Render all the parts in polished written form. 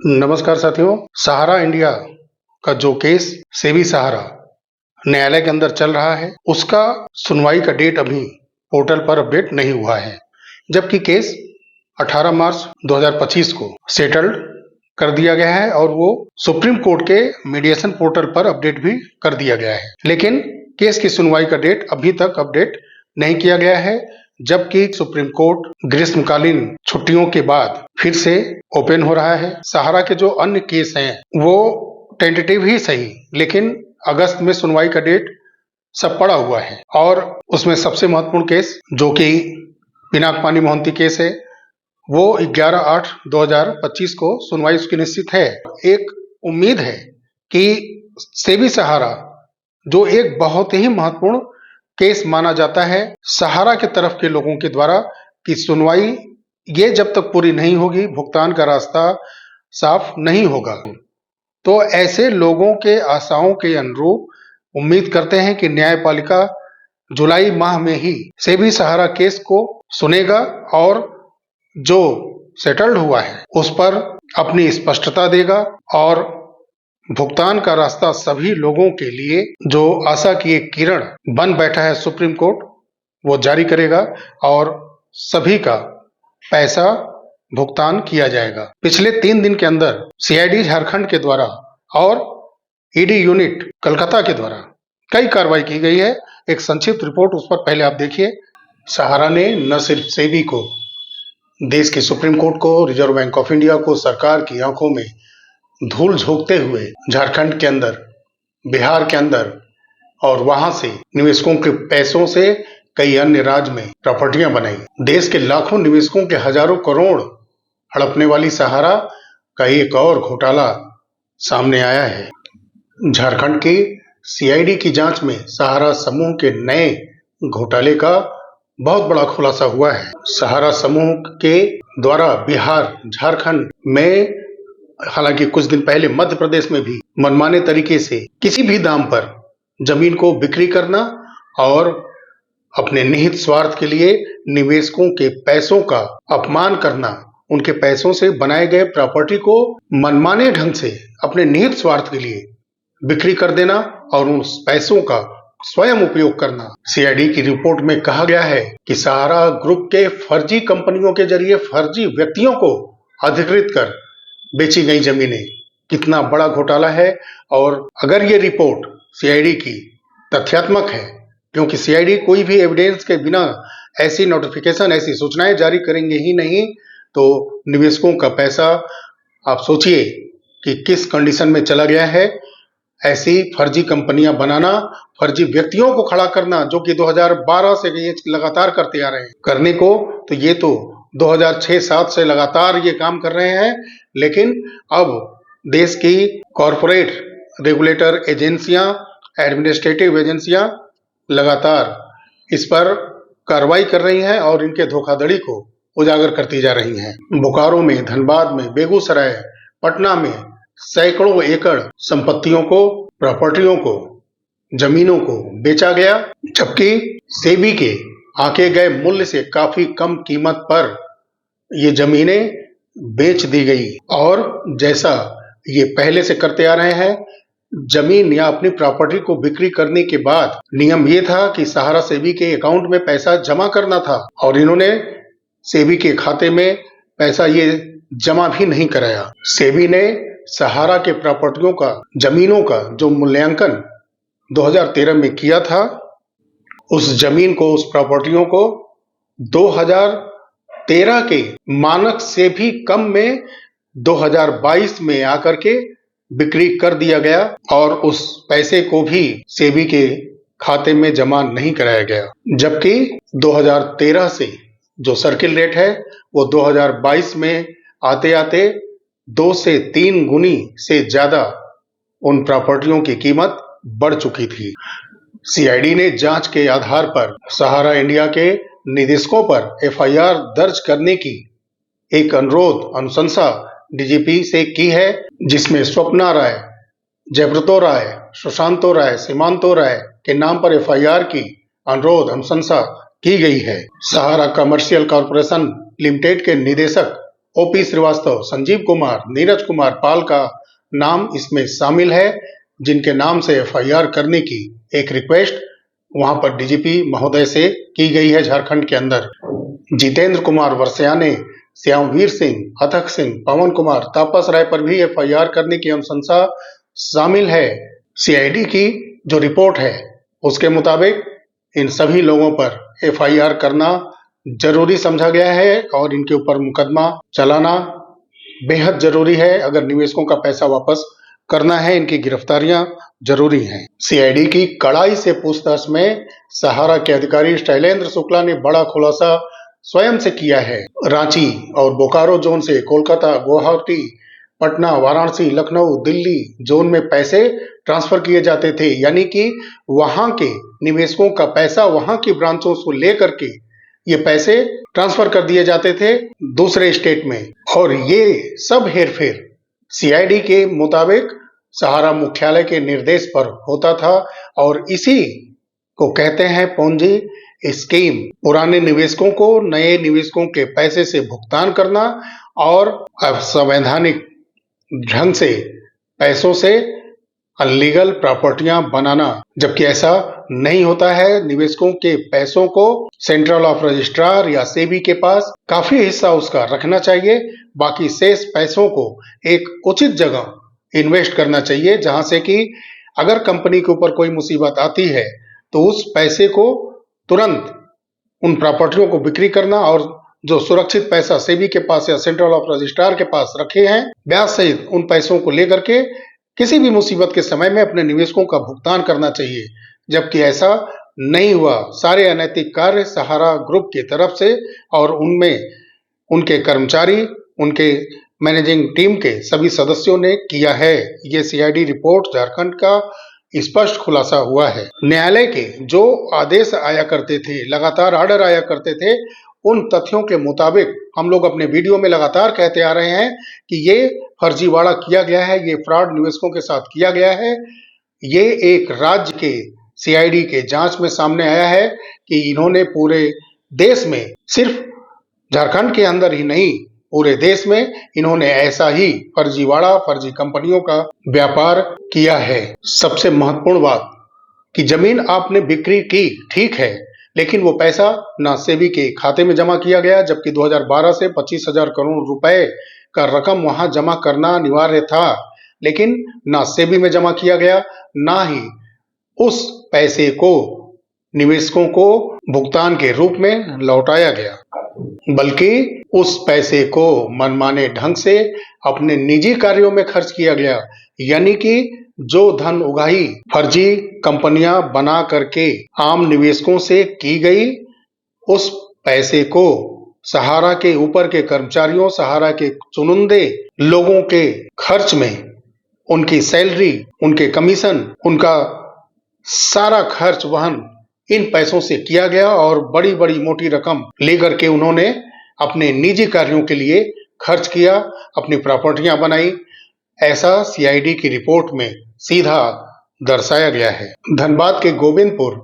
नमस्कार साथियों। सहारा इंडिया का जो केस सेबी सहारा न्यायालय के अंदर चल रहा है, उसका सुनवाई का डेट अभी पोर्टल पर अपडेट नहीं हुआ है, जबकि केस 18 मार्च 2025 को सेटल्ड कर दिया गया है और वो सुप्रीम कोर्ट के मीडिएशन पोर्टल पर अपडेट भी कर दिया गया है। लेकिन केस की सुनवाई का डेट अभी तक अपडेट नहीं किया गया है, जबकि सुप्रीम कोर्ट ग्रीष्मकालीन छुट्टियों के बाद फिर से ओपन हो रहा है। सहारा के जो अन्य केस हैं वो टेंटेटिव ही सही, लेकिन अगस्त में सुनवाई का डेट सब पड़ा हुआ है और उसमें सबसे महत्वपूर्ण केस जो कि पिनाक-पानी मोहंती केस है, वो 11/8/2025 को सुनवाई उसकी निश्चित है। एक उम्मीद है कि सेबी सहारा जो एक बहुत ही महत्वपूर्ण केस माना जाता है सहारा के तरफ के लोगों के द्वारा, कि सुनवाई ये जब तक पूरी नहीं होगी, भुगतान का रास्ता साफ नहीं होगा, तो ऐसे लोगों के आशाओं के अनुरूप उम्मीद करते हैं कि न्यायपालिका जुलाई माह में ही सेबी सहारा केस को सुनेगा और जो सेटल्ड हुआ है उस पर अपनी स्पष्टता देगा और भुगतान का रास्ता सभी लोगों के लिए, जो आशा की एक किरण बन बैठा है सुप्रीम कोर्ट, वो जारी करेगा और सभी का पैसा भुगतान किया जाएगा। पिछले 3 दिन के अंदर सीआईडी झारखंड के द्वारा और ईडी यूनिट कलकत्ता के द्वारा कई कार्रवाई की गई है। एक संक्षिप्त रिपोर्ट उस पर पहले आप देखिए। सहारा ने न सिर्फ सेबी को, देश के सुप्रीम कोर्ट को, रिजर्व बैंक ऑफ इंडिया को, सरकार की आंखों में धूल झोंकते हुए झारखंड के अंदर, बिहार के अंदर और वहां से निवेशकों के पैसों से कई अन्य राज्य में प्रॉपर्टियां बनाई। देश के लाखों निवेशकों के हजारों करोड़ हड़पने वाली सहारा का एक और घोटाला सामने आया है। झारखंड की सीआईडी की जांच में सहारा समूह के नए घोटाले का बहुत बड़ा खुलासा हुआ है। सहारा समूह के द्वारा बिहार, झारखंड में, हालांकि कुछ दिन पहले मध्य प्रदेश में भी मनमाने तरीके से किसी भी दाम पर जमीन को बिक्री करना और अपने निहित स्वार्थ के लिए निवेशकों के पैसों का अपमान करना, उनके पैसों से बनाए गए प्रॉपर्टी को मनमाने ढंग से अपने निहित स्वार्थ के लिए बिक्री कर देना और उस पैसों का स्वयं उपयोग करना। सीआईडी की रिपोर्ट में कहा गया है कि सहारा ग्रुप के फर्जी कंपनियों के जरिए फर्जी व्यक्तियों को अधिकृत कर बेची गई जमीनें, कितना बड़ा घोटाला है। और अगर ये रिपोर्ट सीआईडी की तथ्यात्मक है, क्योंकि सीआईडी कोई भी एविडेंस के बिना ऐसी नोटिफिकेशन, ऐसी सूचनाएं जारी करेंगे ही नहीं, तो निवेशकों का पैसा आप सोचिए कि किस कंडीशन में चला गया है। ऐसी फर्जी कंपनियां बनाना, फर्जी व्यक्तियों को खड़ा करना, जो कि 2012 से ये लगातार करते आ रहे हैं करने को, तो ये तो 2006-07 से लगातार ये काम कर रहे हैं। लेकिन अब देश की कॉरपोरेट रेगुलेटर एजेंसियां, एडमिनिस्ट्रेटिव एजेंसियां लगातार इस पर कार्रवाई कर रही हैं और इनके धोखाधड़ी को उजागर करती जा रही हैं। बोकारो में, धनबाद में, बेगूसराय, पटना में सैकड़ों एकड़ संपत्तियों को, प्रॉपर्टियों को, जमीनों को बेचा गया, जबकि सेबी के आंके गए मूल्य से काफी कम कीमत पर ये जमीनें बेच दी गई। और जैसा ये पहले से करते आ रहे हैं, जमीन या अपनी प्रॉपर्टी को बिक्री करने के बाद नियम ये था कि सहारा सेबी के अकाउंट में पैसा जमा करना था और इन्होंने सेबी के खाते में पैसा ये जमा भी नहीं कराया। सेबी ने सहारा के प्रॉपर्टियों का, जमीनों का जो मूल्यांकन 2013 में किया था, उस जमीन को, उस प्रॉपर्टियों को 2013 के मानक से भी कम में 2022 में आकर के बिक्री कर दिया गया और उस पैसे को भी सेबी के खाते में जमा नहीं कराया गया। जबकि 2013 से जो सर्किल रेट है वो 2022 में आते आते 2 से 3 गुनी से ज्यादा उन प्रॉपर्टियों की कीमत बढ़ चुकी थी। सीआईडी ने जांच के आधार पर सहारा इंडिया के निदेशकों पर एफआईआर दर्ज करने की एक अनुशंसा डीजीपी से की है, जिसमें स्वप्ना राय, जयव्रतो राय, सुशांतो राय, सीमांतो राय के नाम पर एफआईआर की अनुशंसा की गई है। सहारा कमर्शियल कॉर्पोरेशन लिमिटेड के निदेशक ओपी श्रीवास्तव, संजीव कुमार, नीरज कुमार पाल का नाम इसमें शामिल है, जिनके नाम से एफआईआर करने की एक रिक्वेस्ट वहां पर डीजीपी महोदय से की गई है झारखंड के अंदर। जितेंद्र कुमार वर्षयाने, श्यामवीर सिंह, अथक सिंह, पवन कुमार, तापस राय पर भी एफआईआर करने की अनुशंसा शामिल है। सीआईडी की जो रिपोर्ट है उसके मुताबिक इन सभी लोगों पर एफआईआर करना जरूरी समझा गया है और इनके ऊपर मुकदमा चलाना बेहद जरूरी है। अगर निवेशकों का पैसा वापस करना है, इनकी गिरफ्तारियां जरूरी हैं। सीआईडी की कड़ाई से पूछताछ में सहारा के अधिकारी शैलेंद्र शुक्ला ने बड़ा खुलासा स्वयं से किया है। रांची और बोकारो जोन से कोलकाता, गुवाहाटी, पटना, वाराणसी, लखनऊ, दिल्ली जोन में पैसे ट्रांसफर किए जाते थे, यानी कि वहां के निवेशकों का पैसा वहां की ब्रांचों से लेकर के ये पैसे ट्रांसफर कर दिए जाते थे दूसरे स्टेट में, और ये सब हेरफेर सीआईडी के मुताबिक सहारा मुख्यालय के निर्देश पर होता था और इसी को कहते हैं पोंजी स्कीम। पुराने निवेशकों को नए निवेशकों के पैसे से भुगतान करना और असंवैधानिक ढंग से पैसों से अनलीगल प्रॉपर्टियां बनाना, जबकि ऐसा नहीं होता है। निवेशकों के पैसों को सेंट्रल ऑफ रजिस्ट्रार या सेबी के पास काफी हिस्सा उसका रखना चाहिए, बाकी शेष पैसों को एक उचित जगह इन्वेस्ट करना चाहिए, जहां से कि अगर कंपनी के ऊपर कोई मुसीबत आती है तो उस पैसे को तुरंत उन प्रॉपर्टियों को बिक्री करना और जो सुरक्षित पैसा सेबी के पास या सेंट्रल ऑफ रजिस्ट्रार के पास रखे हैं ब्याज सहित उन पैसों को लेकर के किसी भी मुसीबत के समय में अपने निवेशकों का भुगतान करना चाहिए, जबकि ऐसा नहीं हुआ। सारे अनैतिक कार्य सहारा ग्रुप की तरफ से और उनमें उनके कर्मचारी, उनके मैनेजिंग टीम के सभी सदस्यों ने किया है। ये सीआईडी रिपोर्ट झारखंड का स्पष्ट खुलासा हुआ है। न्यायालय के जो आदेश आया करते थे, लगातार आर्डर आया करते थे, उन तथ्यों के मुताबिक हम लोग अपने वीडियो में लगातार कहते आ रहे हैं कि ये फर्जीवाड़ा किया गया है, ये फ्रॉड निवेशकों के साथ किया गया है। ये एक राज्य के सीआईडी के जांच में सामने आया है कि इन्होंने पूरे देश में, सिर्फ झारखंड के अंदर ही नहीं पूरे देश में इन्होंने ऐसा ही फर्जीवाड़ा, फर्जी कंपनियों का व्यापार किया है। सबसे महत्वपूर्ण बात कि जमीन आपने बिक्री की, ठीक है, लेकिन वो पैसा ना सेबी के खाते में जमा किया गया, जबकि 2012 से 25,000 करोड़ रुपए का रकम वहां जमा करना अनिवार्य था, लेकिन ना सेबी में जमा किया गया, ना ही उस पैसे को निवेशकों को भुगतान के रूप में लौटाया गया, बल्कि उस पैसे को मनमाने ढंग से अपने निजी कार्यों में खर्च किया गया। यानी कि जो धन उगाही फर्जी कंपनियां बना करके आम निवेशकों से की गई, उस पैसे को सहारा के ऊपर के कर्मचारियों, सहारा के चुनिंदे लोगों के खर्च में, उनकी सैलरी, उनके कमीशन, उनका सारा खर्च वहन इन पैसों से किया गया और बड़ी बड़ी मोटी रकम लेकर के उन्होंने अपने निजी कार्यों के लिए खर्च किया, अपनी प्रॉपर्टियां बनाई। ऐसा सीआईडी की रिपोर्ट में सीधा दर्शाया गया है। धनबाद के गोविंदपुर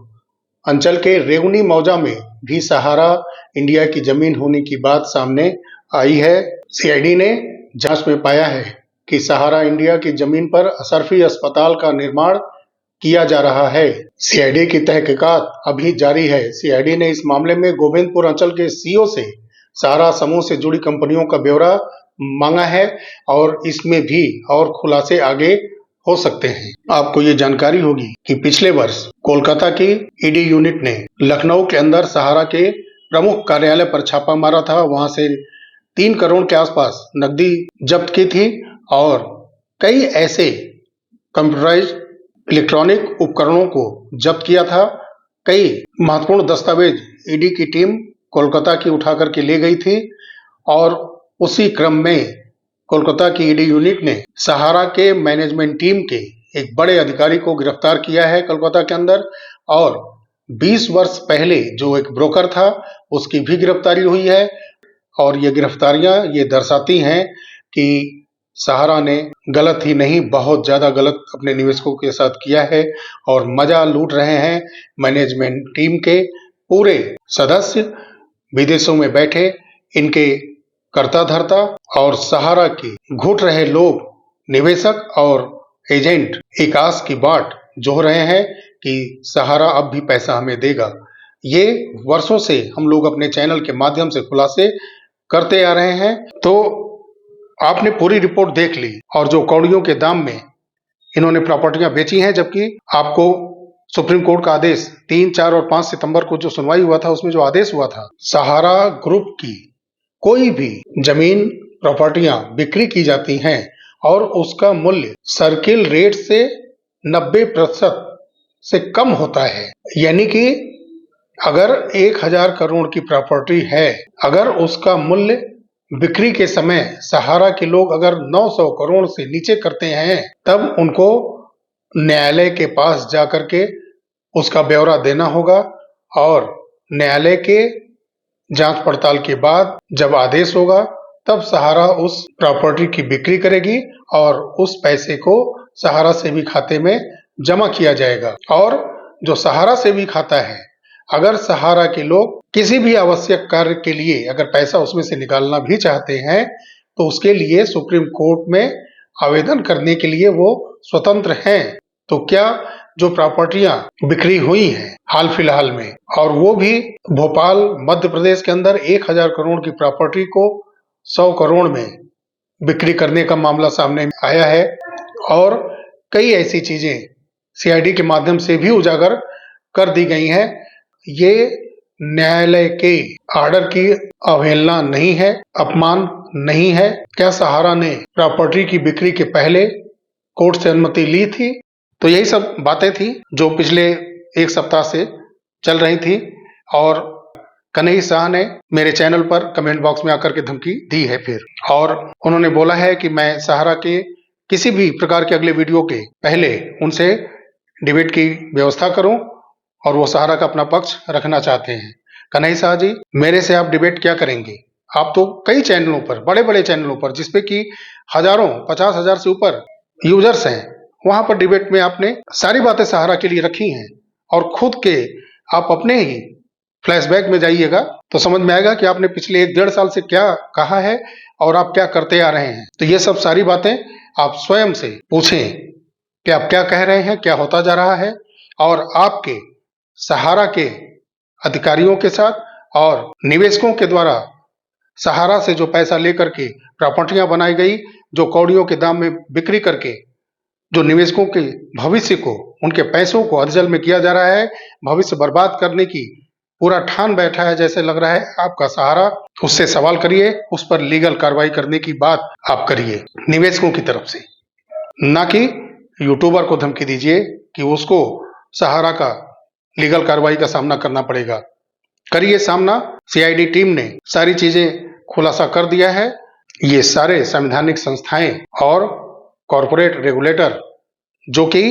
अंचल के रेवनी मौजा में भी सहारा इंडिया की जमीन होने की बात सामने आई है। सीआईडी ने जांच में पाया है कि सहारा इंडिया की जमीन पर अशरफी अस्पताल का निर्माण किया जा रहा है। सीआईडी की तहकीकात अभी जारी है। सीआईडी ने इस मामले में गोविंदपुर अंचल के सीओ से सहारा समूह से जुड़ी कंपनियों का ब्यौरा मांगा है और इसमें भी और खुलासे आगे हो सकते हैं। आपको ये जानकारी होगी कि पिछले वर्ष कोलकाता की ईडी यूनिट ने लखनऊ के अंदर सहारा के प्रमुख कार्यालय पर छापा मारा था। वहां से 3 करोड़ के आसपास नकदी जब्त की थी और कई ऐसे कंप्यूटराइज्ड इलेक्ट्रॉनिक उपकरणों को जब्त किया था। कई महत्वपूर्ण दस्तावेज ईडी की टीम कोलकाता की उठा करके ले गई थी और उसी क्रम में कोलकाता की ईडी यूनिट ने सहारा के मैनेजमेंट टीम के एक बड़े अधिकारी को गिरफ्तार किया है कोलकाता के अंदर, और 20 वर्ष पहले जो एक ब्रोकर था उसकी भी गिरफ्तारी हुई है। और ये गिरफ्तारियां ये दर्शाती हैं कि सहारा ने गलत ही नहीं, बहुत ज्यादा गलत अपने निवेशकों के साथ किया है और मजा लूट रहे हैं मैनेजमेंट टीम के पूरे सदस्य विदेशों में बैठे। इनके कर्ता धर्ता और सहारा की घुट रहे लोग, निवेशक और एजेंट एक आस की बाट जोह रहे हैं कि सहारा अब भी पैसा हमें देगा। ये वर्षों से हम लोग अपने चैनल के माध्यम से खुलासे करते आ रहे हैं। तो आपने पूरी रिपोर्ट देख ली और जो कौड़ियों के दाम में इन्होंने प्रॉपर्टियां बेची हैं, जबकि आपको सुप्रीम कोर्ट का आदेश 3, 4 और 5 सितंबर को जो सुनवाई हुआ था उसमें जो आदेश हुआ था, सहारा ग्रुप की कोई भी जमीन प्रॉपर्टियां बिक्री की जाती हैं और उसका मूल्य सर्किल रेट से 90% से कम होता है। यानी कि अगर 1000 करोड़ की प्रॉपर्टी है, अगर उसका मूल्य बिक्री के समय सहारा के लोग अगर 900 करोड़ से नीचे करते हैं, तब उनको न्यायालय के पास जाकर के उसका ब्यौरा देना होगा और न्यायालय के जांच पड़ताल के बाद जब आदेश होगा तब सहारा उस प्रॉपर्टी की बिक्री करेगी और उस पैसे को सहारा सेवी खाते में जमा किया जाएगा। और जो सहारा सेवी खाता है, अगर सहारा के लोग किसी भी आवश्यक कार्य के लिए अगर पैसा उसमें से निकालना भी चाहते हैं तो उसके लिए सुप्रीम कोर्ट में आवेदन करने के लिए वो स्वतंत्र हैं। तो क्या जो प्रॉपर्टियां बिक्री हुई हैं हाल फिलहाल में, और वो भी भोपाल मध्य प्रदेश के अंदर 1000 करोड़ की प्रॉपर्टी को 100 करोड़ में बिक्री करने का मामला सामने आया है और कई ऐसी चीजें सीआईडी के माध्यम से भी उजागर कर दी गई हैं। ये न्यायालय के आर्डर की अवहेलना नहीं है, अपमान नहीं है। क्या सहारा ने प्रॉपर्टी की बिक्री के पहले कोर्ट से अनुमति ली थी? तो यही सब बातें थी जो पिछले एक सप्ताह से चल रही थी और कन्हैया शाह ने मेरे चैनल पर कमेंट बॉक्स में आकर के धमकी दी है फिर, और उन्होंने बोला है कि मैं सहारा के किसी भी प्रकार के अगले वीडियो के पहले उनसे डिबेट की व्यवस्था करूं और वो सहारा का अपना पक्ष रखना चाहते हैं। कन्हैया शाह जी, मेरे से आप डिबेट क्या करेंगे? आप तो कई चैनलों पर, बड़े बड़े चैनलों पर जिसपे कि हजारों 50,000 से ऊपर यूजर्स हैं, वहां पर डिबेट में आपने सारी बातें सहारा के लिए रखी हैं और खुद के आप अपने ही फ्लैशबैक में जाइएगा तो समझ में आएगा कि आपने पिछले 1-1.5 साल से क्या कहा है और आप क्या करते आ रहे हैं। तो ये सब सारी बातें आप स्वयं से पूछें कि आप क्या कह रहे हैं, क्या होता जा रहा है, और आपके सहारा के अधिकारियों के साथ और निवेशकों के द्वारा सहारा से जो पैसा लेकर के प्रॉपर्टियां बनाई गई, जो कौड़ियों के दाम में बिक्री करके जो निवेशकों के भविष्य को, उनके पैसों को अधजल में किया जा रहा है, भविष्य बर्बाद करने की पूरा ठान बैठा है जैसे लग रहा है आपका सहारा। उससे सवाल करिए, उस पर लीगल कार्रवाई करने की बात आप करिए निवेशकों की तरफ से, ना कि यूट्यूबर को धमकी दीजिए कि उसको सहारा का लीगल कार्रवाई का सामना करना पड़ेगा। करिए सामना। सीआईडी टीम ने सारी चीजें खुलासा कर दिया है। ये सारे संवैधानिक संस्थाएं और कॉरपोरेट रेगुलेटर जो कि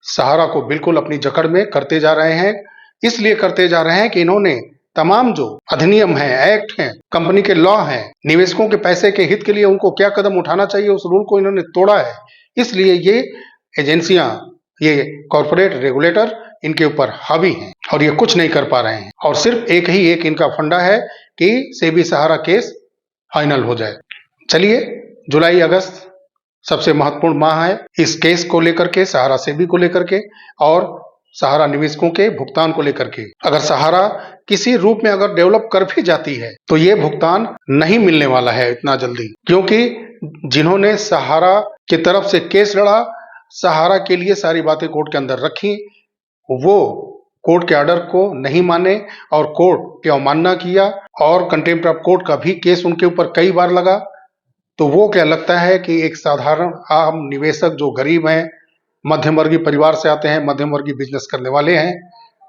सहारा को बिल्कुल अपनी जकड़ में करते जा रहे हैं, इसलिए करते जा रहे हैं कि इन्होंने तमाम जो अधिनियम है, एक्ट हैं, कंपनी के लॉ हैं, निवेशकों के पैसे के हित के लिए उनको क्या कदम उठाना चाहिए उस रूल को इन्होंने तोड़ा है। इसलिए ये एजेंसियां, ये कॉरपोरेट रेगुलेटर इनके ऊपर हावी हैं और ये कुछ नहीं कर पा रहे हैं और सिर्फ एक इनका फंडा है कि सेबी सहारा केस फाइनल हो जाए। चलिए, जुलाई अगस्त सबसे महत्वपूर्ण माह है इस केस को लेकर के, सहारा सेबी को लेकर के और सहारा निवेशकों के भुगतान को लेकर के। अगर सहारा किसी रूप में अगर डेवलप कर भी जाती है तो ये भुगतान नहीं मिलने वाला है इतना जल्दी, क्योंकि जिन्होंने सहारा की तरफ से केस लड़ा, सहारा के लिए सारी बातें कोर्ट के अंदर रखी, वो कोर्ट के ऑर्डर को नहीं माने और कोर्ट की अवमानना किया और कंटेम्प्ट ऑफ कोर्ट का भी केस उनके ऊपर कई बार लगा। तो वो क्या लगता है कि एक साधारण आम निवेशक जो गरीब हैं, मध्यम वर्गीय परिवार से आते हैं, मध्यम वर्गीय बिजनेस करने वाले हैं,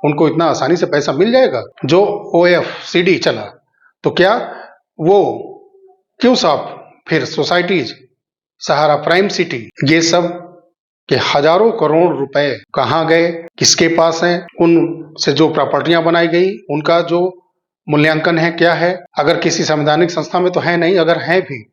उनको इतना आसानी से पैसा मिल जाएगा? जो OFCD चला तो क्या वो क्यों साफ फिर सोसाइटीज, सहारा प्राइम सिटी, ये सब के हजारों करोड़ रुपए कहाँ गए, किसके पास हैं, उनसे जो प्रॉपर्टियां बनाई गई उनका जो मूल्यांकन है क्या है? अगर किसी संवैधानिक संस्था में तो है नहीं, अगर है भी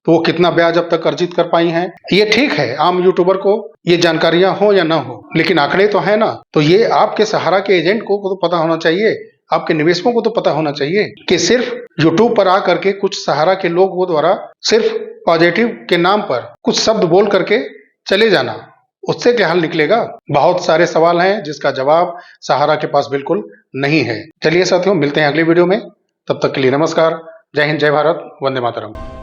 तो वो कितना ब्याज अब तक अर्जित कर पाई हैं? ये ठीक है आम यूट्यूबर को ये जानकारियां हो या ना हो, लेकिन आंकड़े तो है ना। तो ये आपके सहारा के एजेंट को तो पता होना चाहिए आपके निवेशकों को तो पता होना चाहिए कि सिर्फ यूट्यूब पर आकर के कुछ सहारा के लोगों द्वारा सिर्फ पॉजिटिव के नाम पर कुछ शब्द बोल करके चले जाना, उससे क्या हल निकलेगा? बहुत सारे सवाल हैं जिसका जवाब सहारा के पास बिल्कुल नहीं है। चलिए साथियों, मिलते हैं अगली वीडियो में। तब तक के लिए नमस्कार। जय हिंद, जय भारत, वंदे मातरम।